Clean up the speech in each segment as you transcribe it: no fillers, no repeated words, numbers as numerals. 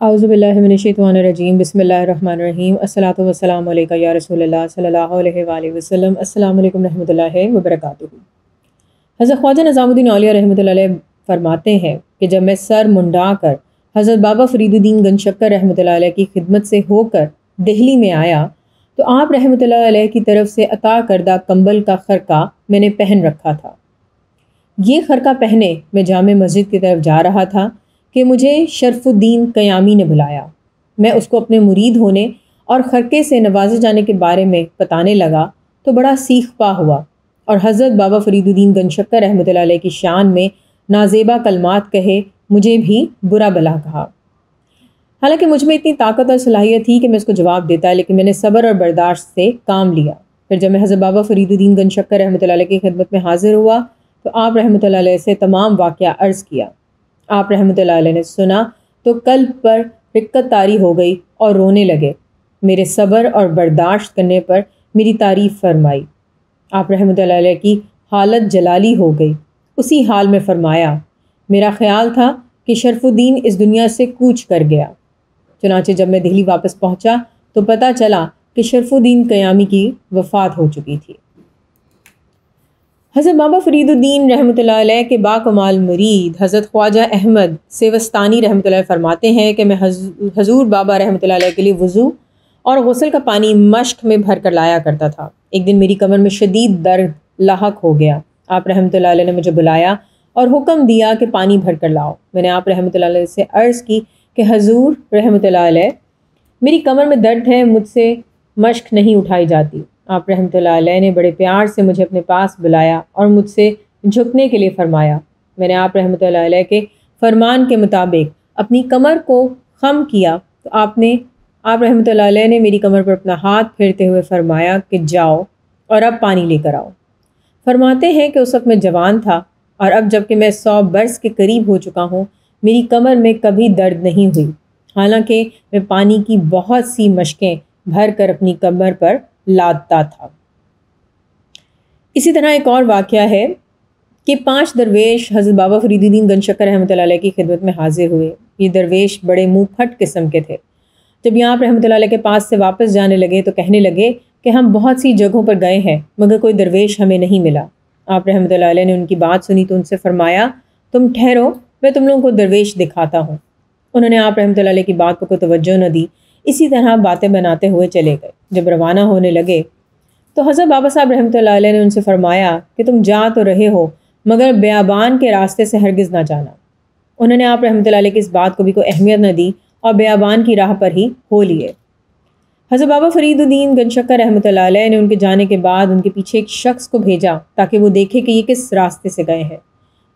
اعوذ मिनश्शैतानिर्रजीम बिस्मिल्लाहिर्रहमानिर्रहीम अस्सलातु वस्सलामु अलैका या रसूल अल्लाह सल्लल्लाहु अलैहि वसल्लम। अस्सलामु अलैकुम रहमतुल्लाहि व बरकातुहू। हज़रत ख्वाजा निज़ामुद्दीन औलिया रहमतुल्लाह अलैह फरमाते हैं कि जब मैं सर मुंडा कर हज़रत बाबा फरीदुद्दीन गंजशक्कर रहमतुल्लाह अलैह की खिदमत से होकर दिल्ली में आया तो आप रहमतुल्लाह अलैह की तरफ से अता करदा कंबल का खरका मैंने पहन रखा था। ये खरका पहने मैं जामे मस्जिद की तरफ जा रहा था कि मुझे शरफुद्दीन क़यामी ने बुलाया। मैं उसको अपने मुरीद होने और खरके से नवाजे जाने के बारे में बताने लगा तो बड़ा सीख पा हुआ और हज़रत बाबा फरीदुद्दीन गंजशक्कर रहमतुल्लाह अलैह की शान में नाजेबा कलमात कहे, मुझे भी बुरा भला कहा। हालांकि मुझ में इतनी ताकत और सलाहियत थी कि मैं उसको जवाब देता, लेकिन मैंने सब्र और बर्दाश्त से काम लिया। फिर जब मैं हज़रत बाबा फरीदुद्दीन गंजशक्कर रहमतुल्लाह अलैह की खिदमत में हाजिर हुआ तो आप रहमतुल्लाह अलैह से तमाम वाक़या अर्ज़ किया। आप रहमतुल्लाह अलैह ने सुना तो कल्ब पर रिक्कत तारी हो गई और रोने लगे। मेरे सब्र और बर्दाश्त करने पर मेरी तारीफ़ फरमाई। आप रहमतुल्लाह अलैह की हालत जलाली हो गई। उसी हाल में फरमाया, मेरा ख़्याल था कि शरफुद्दीन इस दुनिया से कूच कर गया। चुनांचे जब मैं दिल्ली वापस पहुँचा तो पता चला कि शरफुद्दीन क़यामी की वफ़ात हो चुकी थी। हज़रत बाबा फरीदुद्दीन रहमतुल्लाह अलैह के बाकमाल मुरीद हज़रत ख्वाजा अहमद सेवस्तानी रहमतुल्लाह अलैह फरमाते हैं कि मैं हजूर बाबा रहमतुल्लाह अलैह के लिए वज़ू और गुस्ल का पानी मश्क में भर कर लाया करता था। एक दिन मेरी कमर में शदीद दर्द लाहक हो गया। आप रहमतुल्लाह अलैह ने मुझे बुलाया और हुक्म दिया कि पानी भर कर लाओ। मैंने आप रहमतुल्लाह अलैह से अर्ज़ की कि हजूर रहमतुल्लाह अलैह, मेरी कमर में दर्द है, मुझसे मश्क नहीं उठाई जाती। आप रहमतुल्लाह अलैह ने बड़े प्यार से मुझे अपने पास बुलाया और मुझसे झुकने के लिए फ़रमाया। मैंने आप रहमतुल्लाह अलैह के फरमान के मुताबिक अपनी कमर को ख़म किया तो आप रहमतुल्लाह अलैह ने मेरी कमर पर अपना हाथ फेरते हुए फ़रमाया कि जाओ और अब पानी लेकर आओ। फरमाते हैं कि उस वक्त मैं जवान था और अब जबकि मैं 100 बरस के करीब हो चुका हूँ, मेरी कमर में कभी दर्द नहीं हुई, हालांकि मैं पानी की बहुत सी मशकें भर कर अपनी कमर पर लादता था। इसी तरह एक और वाक़या है कि 5 दरवेश हज़रत बाबा फरीदुद्दीन गंजशक्कर रहमतुल्लाह अलैह की खिदमत में हाजिर हुए। ये दरवेश बड़े मुँह फट किस्म के थे। जब यहाँ रहमतुल्लाह अलैह के पास से वापस जाने लगे तो कहने लगे कि हम बहुत सी जगहों पर गए हैं मगर कोई दरवेश हमें नहीं मिला। आप रहमतुल्लाह अलैह ने उनकी बात सुनी तो उनसे फ़रमाया, तुम ठहरो, मैं तुम लोगों को दरवेश दिखाता हूँ। उन्होंने आप रहमतुल्लाह अलैह की बात पर कोई तवज्जो न दी। इसी तरह बातें बनाते हुए चले गए। जब रवाना होने लगे तो हज़रत बाबा साहब रहमतुल्लाह अलैह ने उनसे फ़रमाया कि तुम जा तो रहे हो मगर बियाबान के रास्ते से हरगिज़ ना जाना। उन्होंने आप रहमतुल्लाह अलैह की इस बात को भी कोई अहमियत न दी और बियाबान की राह पर ही हो लिए। हज़रत बाबा फरीदुद्दीन गंजशक्कर रहमतुल्लाह अलैह ने उनके जाने के बाद उनके पीछे एक शख्स को भेजा ताकि वो देखे कि ये किस रास्ते से गए हैं।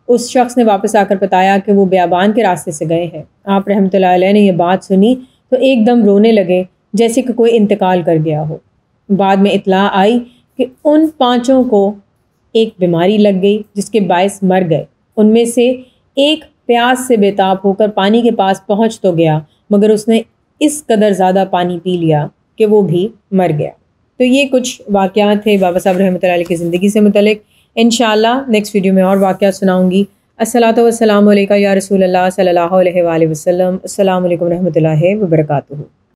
उस शख्स ने वापस आकर बताया कि वो बियाबान के रास्ते से गए हैं। आप रहमतुल्लाह अलैह ने यह बात सुनी तो एकदम रोने लगे जैसे कि कोई इंतकाल कर गया हो। बाद में इत्तला आई कि उन 5 को एक बीमारी लग गई जिसके बायस मर गए। उनमें से एक प्यास से बेताब होकर पानी के पास पहुंच तो गया मगर उसने इस कदर ज़्यादा पानी पी लिया कि वो भी मर गया। तो ये कुछ वाक़यात थे बाबा साहब रहमतुल्लाह अलैह की ज़िंदगी से मुतल्लिक़। इंशाअल्लाह नेक्स्ट वीडियो में और वाक़यात सुनाऊँगी। अस्सलातु वस्सलामु अलैका या रसूल अल्लाह सल्लल्लाहु अलैहि वसल्लम। अस्सलामु अलैकुम रहमतुल्लाहि व बरकातुहू।